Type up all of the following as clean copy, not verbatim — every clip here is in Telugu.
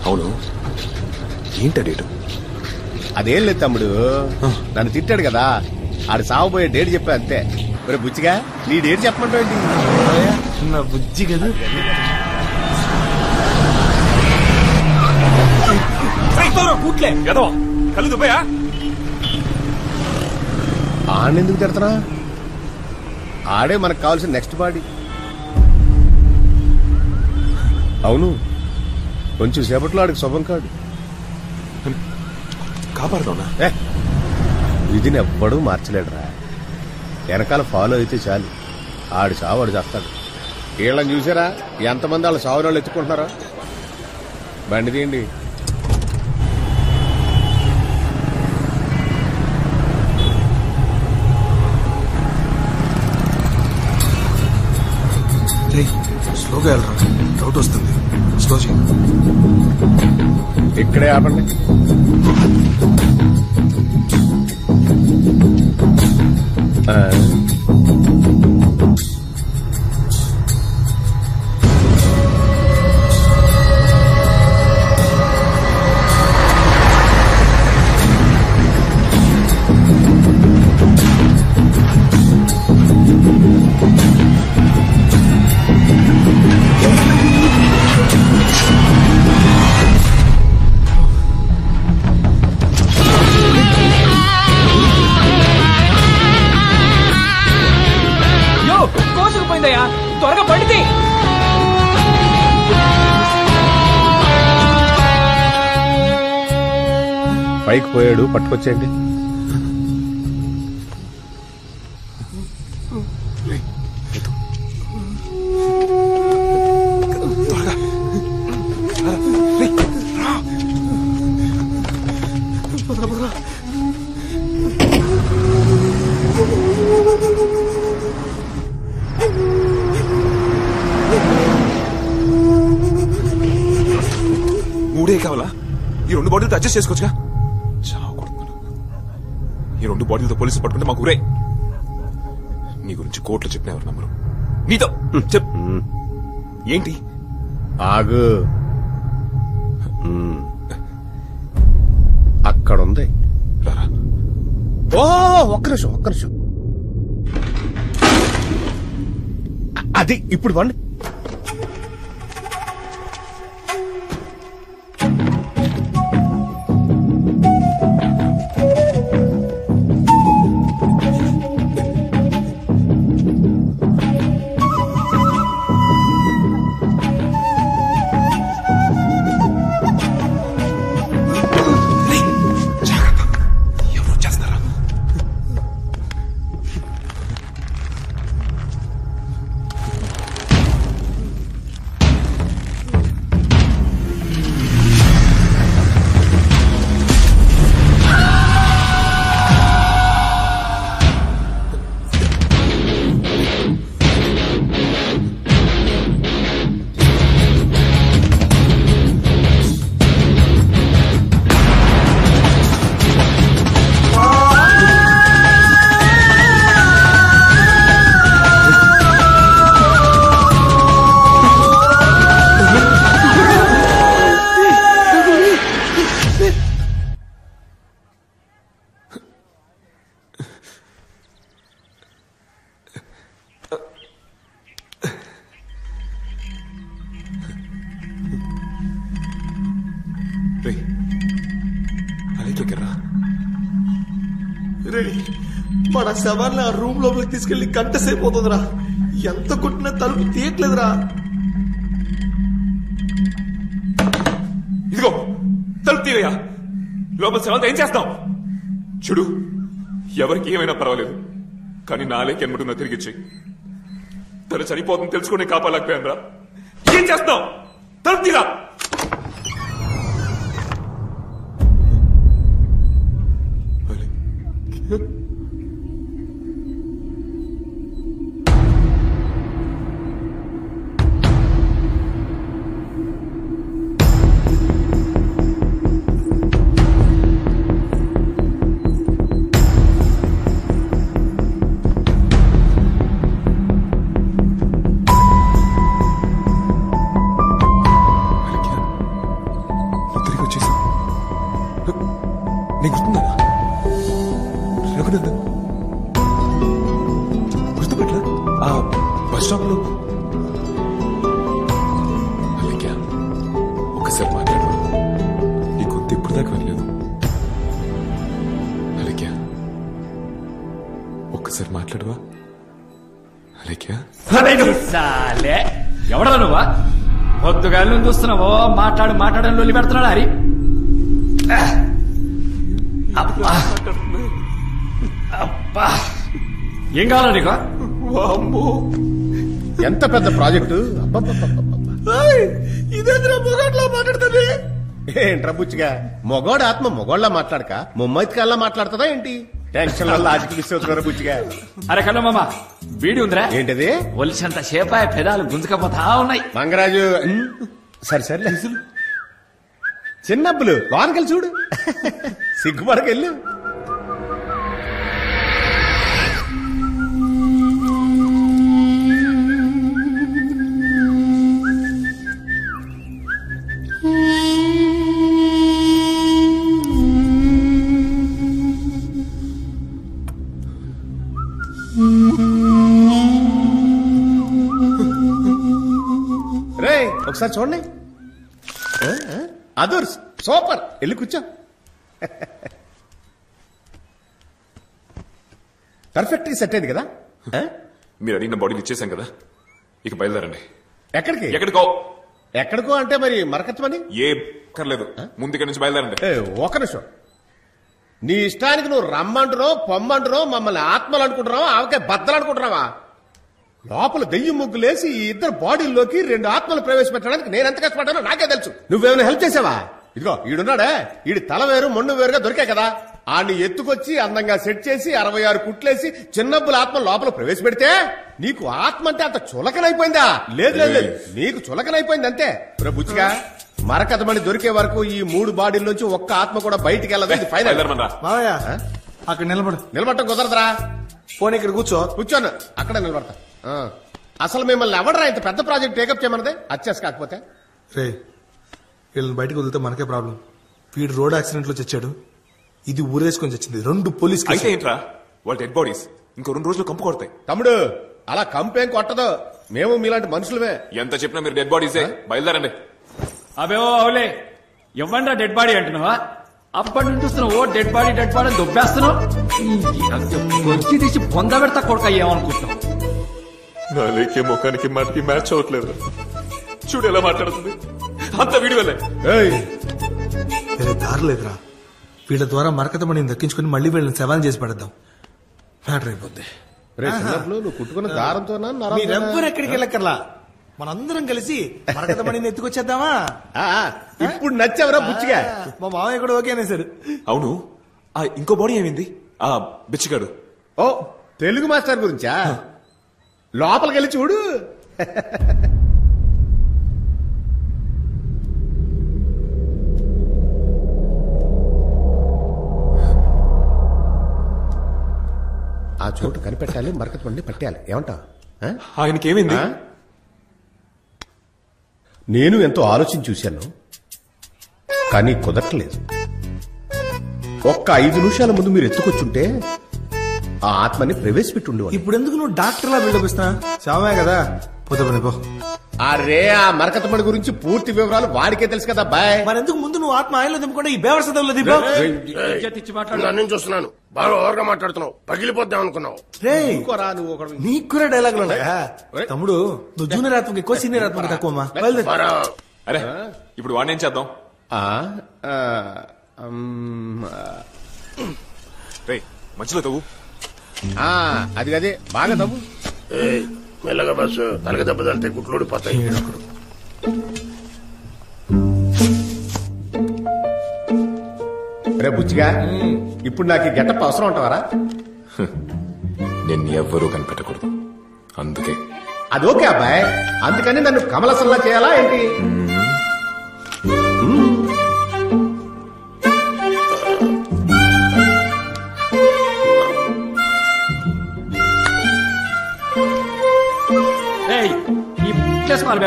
అవును, ఏంటా డేటు? అదేం లేదు తమ్ముడు, నన్ను తిట్టాడు కదా, ఆడు సావబోయే డేట్ చెప్పా అంతే. మరి బుజ్జిగా నీ డేట్ చెప్పమంటావు? నా బుజ్జి కదా. కూట్లే ఎదవా, కళ్ళు దుబ్బయా? ఆడెందుకు తిడతారా? ఆడే మనకు కావాల్సిన నెక్స్ట్ బాడీ. అవును, కొంచెం సేపట్లో ఆడికి శుభం కాడు. కాపాడుతున్నా. విధిని ఎవ్వడూ మార్చలేడురా. వెనకాల ఫాలో అయితే చాలు, ఆడు చావు ఆడు చేస్తాడు. వీళ్ళని చూసారా ఎంతమంది వాళ్ళ సావు వాళ్ళు ఎత్తుకుంటున్నారా? బండి తీయండి. స్లోగా వెళ్ళరా, డౌట్ వస్తుంది. స్లో చేయి. ఇక్కడే ఆపండి. త్వరగా పడితే పైకి పోయాడు, పట్టుకొచ్చేయండి. మూడే కావాలా? ఈ 2 బాటిల్తో అడ్జస్ట్ చేసుకోవచ్చుగా. ఈ 2 బాటిల్తో పోలీసులు పట్టుకుంటే మాకు ఊరే. నీ గురించి కోర్టులో చెప్పిన ఎవరు నమ్మరు. నీతో చెప్. ఏంటి? ఆగు. అక్కడుంది. ఓ ఒక్క నిమిషం. అది ఇప్పుడు వండి. మన శవాన్ని ఆ రూమ్ లోపలికి తీసుకెళ్లి గంట సేపు అవుతుందిరా. ఎంత కొట్టినా తలుపు తీయట్లేదురా. ఇదిగో తలుపు తీయగా లోపల శవంతో ఏం చేస్తాం? చూడు, ఎవరికి ఏమైనా పర్వాలేదు, కానీ నాలేకి ఎన్నుంటుందో తిరిగిచ్చి. తను చనిపోతుంది తెలుసుకుని కాపాడలేకపోయాను రా. ఏం చేస్తాం? తలుపు తీరా. నీకు గుర్తుందా రఘునందన్? గుర్తుపెట్లా ఆ బస్ స్టాప్ లో? అలాగే ఒక్కసారి మాట్లాడు. నీ గొంతు ఇప్పుడు దాకా వెళ్ళలేదు. అలాగే ఒక్కసారి మాట్లాడవా? అలాగే ఎవడా నువ్వా? పొద్దుగాళ్ళు చూస్తున్నావో మాట్లాడని లొల్లి పెడుతున్నాడు హరి. అబ్బా ఏం కావాలా నీకు? ఎంత పెద్ద ప్రాజెక్టు! ఇదేంద్రా మొగాట్లా మాట్లాడుతుంది? ఏంట్రా బుచ్చిగా, మొగోడు ఆత్మ మొగోళ్ళ మాట్లాడక ముమ్మైతికల్లా మాట్లాడుతుందా ఏంటి? టెన్షన్ వల్ల లాజిక్ మిస్ అవుతున్నారు బుచ్చిగా. అరే కళ్ళ మామ వీడి ఉందిరా. ఏంటది? ఒలిసంత సేపాయ పెదాలు గుంజుకపోతా ఉన్నాయి. మంగరాజు సరే సరే చిన్నప్పులు లోనకెళ్ళి చూడు. సిగ్గుపడకెళ్ళు. రే ఒకసారి చూడండి. Others super. వెళ్ళి కూర్చో. పర్ఫెక్ట్ గా సెట్ అయింది కదా? మీరు అడిగిన బాడీని ఇచ్చేసాం కదా, ఇక బయలుదేరండి. ఎక్కడికి? ఎక్కడికో. ఎక్కడికో అంటే మరి మరకత్వని ఏ కర్లేదు, ముందు ఇక్కడి నుంచి బయలుదేరండి. ఒక నిమిషం. నీ ఇష్టానికి నువ్వు రమ్మంటున్నావు, పొమ్మంటున్నావు, మమ్మల్ని ఆత్మలు అనుకుంటున్నావా, ఆవకాయ బద్దలు అనుకుంటున్నావా? లోపల దెయ్యం ముగ్గులేసి ఈ ఇద్దరు బాడీల్లోకి 2 ఆత్మలు ప్రవేశపెట్టడానికి నేను ఎంత కష్టపడ్డానో నాకే తెలుసు. నువ్వేమైనా హెల్ప్ చేసావా? ఇదిగో ఈడున్నాడే, ఈడి తల వేరు మొండు వేరుగా దొరికాయి కదా, ఆడిని ఎత్తుకొచ్చి అందంగా సెట్ చేసి 66 కుట్లేసి చిన్నబ్బుల ఆత్మ లోపల ప్రవేశపెడితే నీకు ఆత్మ అంటే అంత చులకనైపోయిందా? లేదు లేదు లేదు, నీకు చులకనైపోయింది అంతే. బుచ్చిగా మరకథమని దొరికే వరకు ఈ 3 బాడీల్లోంచి ఒక్క ఆత్మ కూడా బయటికి వెళ్ళదు. ఫైనల్. అక్కడ నిలబడటం కుదరదురా. పోనీ ఇక్కడ కూర్చోను, అక్కడ నిలబడతా. అసలు మిమ్మల్ని ఎవడరా ఇంత పెద్ద ప్రాజెక్ట్ టేకప్ చేయమన్నదే? అచ్చేసి కాకపోతే రే వీళ్ళని బయటకు వదిలితే మనకే ప్రాబ్లం. వీడు రోడ్ యాక్సిడెంట్ లో చచ్చాడు, ఇది ఊరేసుకొని చచ్చింది. 2 పోలీస్ అయితే ఏంట్రా, వాళ్ళ డెడ్ బాడీస్ ఇంకో 2 రోజులు కంపు కొడతాయి. తమ్ముడు అలా కంపేం కొట్టదు, మేము మీలాంటి మనుషులమే. ఎంత చెప్పినా మీరు డెడ్ బాడీసే. బయలుదేరండి. అవే అవులే ఇవ్వండి డెడ్ బాడీ అంటున్నావా? అప్పటి నుంచి చూస్తున్నావు డెడ్ బాడీ దొబ్బేస్తున్నావు. వచ్చి తీసి పొంద పెడతా కొడుక ఏమనుకుంటున్నావు? నా లేకే ముఖానికి మాటకి మ్యాచ్ అవ్వట్లేదు. చూడు ఎలా మాట్లాడుతుంది. అంత వీడి వల్లే. వేరే దారి లేదురా. వీళ్ళ ద్వారా మరకతమని దక్కించుకుని మళ్ళీ వీళ్ళని శవాన్ని చేసి పడేద్దాం. మ్యాటర్ అయిపోద్ది. నువ్వు కుట్టుకున్న దారంతోనా? మీరెవ్వరు ఎక్కడికి వెళ్ళక్కర్లా, మనందరం కలిసి మరకతమణిని ఎత్తుకొచ్చేద్దామా? ఇప్పుడు నచ్చావరా బుచ్చిగా? మా మామయ్య కూడా ఓకే అనేసారు. అవును, ఆ ఇంకో బాడీ ఏమైంది? ఆ బిచ్చిగాడు. ఓ తెలుగు మాస్టర్ గురించా? లోపలికి వెళ్ళి చూడు. ఆ చోటు కనిపెట్టాలి, మరకతమణిని పట్టేయాలి. ఏమంటావు? ఆయనకేమైంది? నేను ఎంతో ఆలోచించి చూశాను, కానీ కుదరట్లేదు. ఒక్క 5 నిమిషాల ముందు మీరు ఎత్తుకొచ్చుంటే ఆ ఆత్మని ప్రవేశపెట్టి ఉండేవాడు. ఇప్పుడు ఎందుకు నువ్వు డాక్టర్ లా బిల్డప్ ఇస్తున్నా? చావే కదా, పోతే పో. అరే ఆ మరకతమణి గురించి పూర్తి వివరాలు వాడికే తెలుసు కదా బాయ్. మరెందుకు ముందు నువ్వు ఆత్మ ఆయనలో దింపకుండా ఈ బేవర్స దెబ్బలో దింపా? నేను చూస్తున్నాను, బాగా ఓవర్గా మాట్లాడుతున్నావు, పగిలిపోద్దాం అనుకున్నావు. నీకు కూడా డైలాగులు ఉన్నాయా? తమ్ముడు నువ్వు జూనియర్ ఆత్మకి ఎక్కువ, సీనియర్ ఆత్మకి తక్కువ. అరే ఇప్పుడు వాడినేం చేద్దాం? రే మధ్యలో తవ్వు. అది కదే బాగా తవ్వు. మెల్లగా బస్సు తలగ దెబ్బ తలితే గుట్లుడిపోతాయి. రే బుచ్చిగా, ఇప్పుడు నాకు గెటప్ అవసరం అంటావారా? నేను ఎవ్వరూ కనిపెట్టకూడదు, అందుకే. అది ఓకే అబ్బాయి, అందుకని నన్ను కమలసల్లా చేయాలా ఏంటి?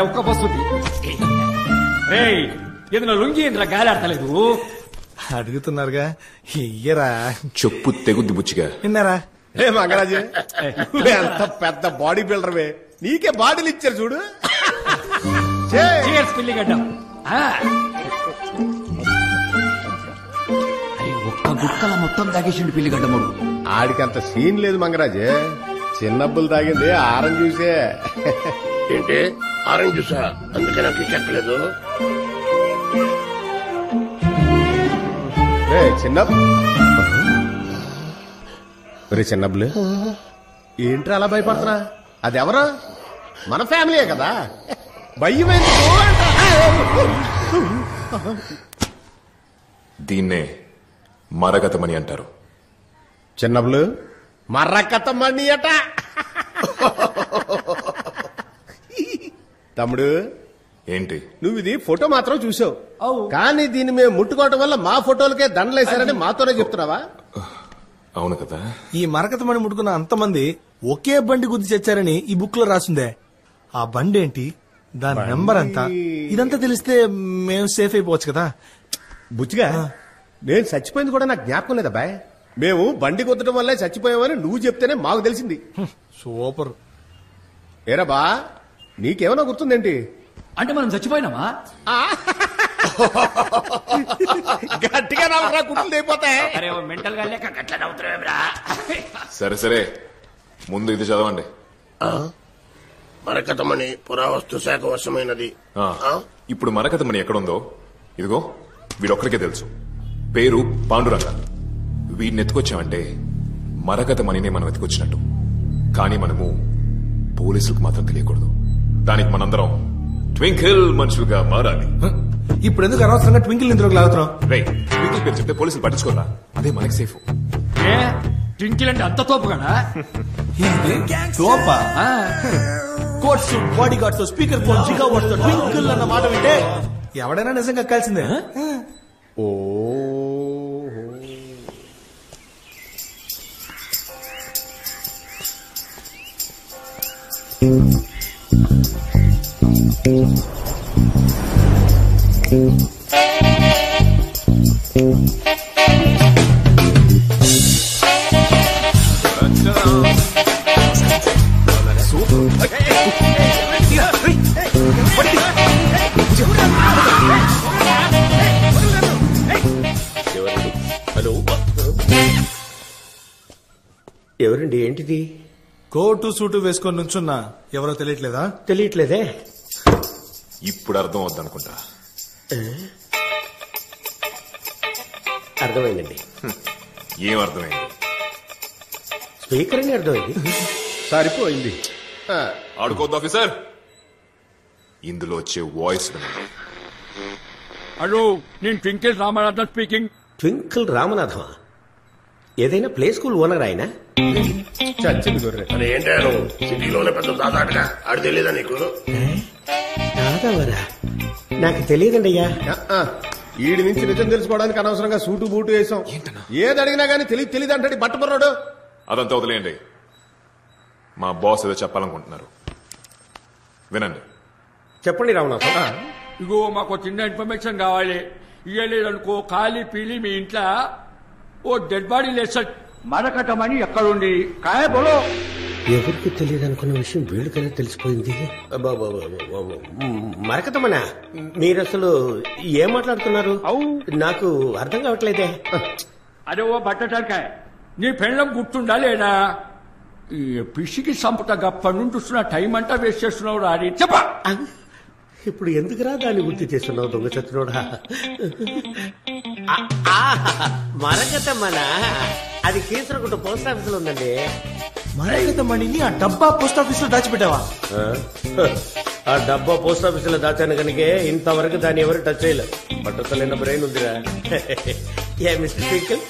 ఒక్క వస్తుంది. రే ఏదైనా లొంగి ఏంద్రా గాలి ఆడతలేదు. అడుగుతున్నారుగా ఇయ్యరా. చెప్పు తెగుద్ది బుచ్చిగా. విన్నారా? రే మంగరాజు, ఎంత పెద్ద బాడీ బిల్డర్వే, నీకే బాడీలు ఇచ్చారు చూడు. Cheers, పిల్లిగడ్డ. ఒక్క గుక్కల మొత్తం తాగేసిండు పిల్లిగడ్డ మూడు. ఆడికంత సీన్ లేదు మంగరాజు, చిన్నబ్బులు తాగింది ఆరం జ్యూసే. ఏంటి ఆరెంజ్ జ్యూసా? అందుకే నాకు చెక్కలేదు. చిన్నబ్బులు ఏంట్రా అలా భయపడుతున్నా? అదెవరు? మన ఫ్యామిలీయే కదా, భయమైంది. దీన్నే మరగతమని అంటారు. చిన్నబ్బులు మర్రకతమణి అట. తమ్ముడు ఏంటి? నువ్వు ఇది ఫోటో మాత్రం చూసావు, కానీ దీన్ని మేము ముట్టుకోవటం వల్ల మా ఫోటోలకే దండలేశారని మాతోనే చెప్తున్నావా? అవును కదా. ఈ మరకతమణి ముట్టుకున్న అంతమంది ఒకే బండి గుద్ది చచ్చారని ఈ బుక్ లో రాసిందే. ఆ బండి ఏంటి, దాని నెంబర్ అంతా, ఇదంతా తెలిస్తే మేము సేఫ్ అయిపోవచ్చు కదా. బుచ్చిగా, నేను చచ్చిపోయింది కూడా నాకు జ్ఞాపకం లేదబ్బాయ్. మేము బండి కొట్టడం వల్లే చచ్చిపోయామని నువ్వు చెప్తేనే మాకు తెలిసింది. సూపర్. ఏరా బా, నీకేమైనా గుర్తుందేంటి? అంటే మనం చచ్చిపోయినామా? గట్టిగా నవ్వరా, గుర్తులు అయిపోతాయి. మెంటల్ గా లేక గట్ల నవ్వుతున్నావేమ్రా? సరే సరే, ముందు ఇది చదవండి. మరకతమణి పురావస్తు శాఖ వశమైనది. ఇప్పుడు మరకతమణి ఎక్కడుందో ఇదిగో వీడొక్కరికే తెలుసు. పేరు పాండురంగ. వీడిని ఎత్తుకొచ్చామంటే మరకతమణినే మనం ఎత్తుకొచ్చినట్టు. కానీ మనము పోలీసులకు మాత్రం తెలియకూడదు. దానికి మనందరం ట్వింకిల్ మనుషులుగా మారాలి. ఇప్పుడు ఎందుకు అనవసరంగా ట్వింకిల్ ఇందులోకి లాగుతున్నాం? రైట్, ట్వింకిల్ పేరు చెప్తే పోలీసులు పట్టించుకోరా, అదే మనకి సేఫ్. ట్వింకిల్ అంటే అంత తోపు కదా? తోపా? Coat suit, body guards, speaker phone, giga watts, twinkle అన్న మాట వింటే ఎవడైనా నిజంగా కలిసిందే. ఓ హలో, ఎవరండి? ఏంటిది? కోటు సూటు వేసుకొని నుంచున్నా ఎవరో తెలియట్లేదా? తెలియట్లేదే. ఇప్పుడు అర్థం అవుద్దనుకుంటా. అర్థమైందండి. ఏం అర్థమైంది? స్పీకర్ అని అర్థమైంది. సరిపోయింది. ఆడుకోద్దు ఆఫీసర్. ఇందులో వచ్చే వాయిస్ వినండి. హలో, నేను ట్వింకిల్ రామనాథన్ స్పీకింగ్. ట్వింకిల్ రామనాథమా? ఏదైనా ప్లే స్కూల్ ఓనర్ ఆయన? చచ్చింది గొర్రె. అరే ఏంటారు, సిటీలోనే పెద్ద దాదాటగా ఆడు తెలియదా నీకు? దాదావరా? నాకు తెలియదండి అయ్యా. ఈడి నుంచి నిజం తెలుసుకోవడానికి అనవసరంగా సూటు బూటు వేసాం. ఏది అడిగినా గానీ తెలియదు అంటే బట్టపర్రాడు. అదంతా వదిలేయండి. మా బాస్ ఏదో చెప్పాలనుకుంటున్నారు, వినండి. చెప్పండి రామనాథం. ఇగో మాకు చిన్న ఇన్ఫర్మేషన్ కావాలి. ఇయ్యలేదనుకో ఖాళీ పీలి మీ ఇంట్లో ఓ డెడ్ బాడీ లేదు. మరకటమని ఎక్కడుంది కాయ బోలో? ఎవరికి తెలియదు అనుకున్న విషయం వీళ్ళకైనా తెలిసిపోయింది. మరకతమనా? మీరు అసలు ఏం మాట్లాడుతున్నారు? నాకు అర్థం కావట్లేదే. అదే ఓ బట్టటానికాయ, నీ పెళ్ళం గుర్తుండా లేదా? ఈ పిసికి సంపుట గప్ప నుండి చూస్తున్న టైం అంతా వేస్ట్ చేస్తున్నావు రాని చెప్ప. ఇప్పుడు ఎందుకురా దాన్ని గుర్తు చేస్తున్నావు దొంగ చత్రుడా? మరకతమనా? అది కీసరగుట్ట పోస్ట్ ఆఫీస్ లో ఉందండి. మరకతమణిని ఆ డబ్బా పోస్ట్ ఆఫీస్ లో దాచిపెట్టావా? ఆ డబ్బా పోస్ట్ ఆఫీస్ లో దాచాను కనుక ఇంతవరకు దాన్ని ఎవరు టచ్ చేయలేదు. పట్టుతలేని బ్రెయిన్ ఉందిరా. ఏ మిస్టర్ ట్వింకిల్,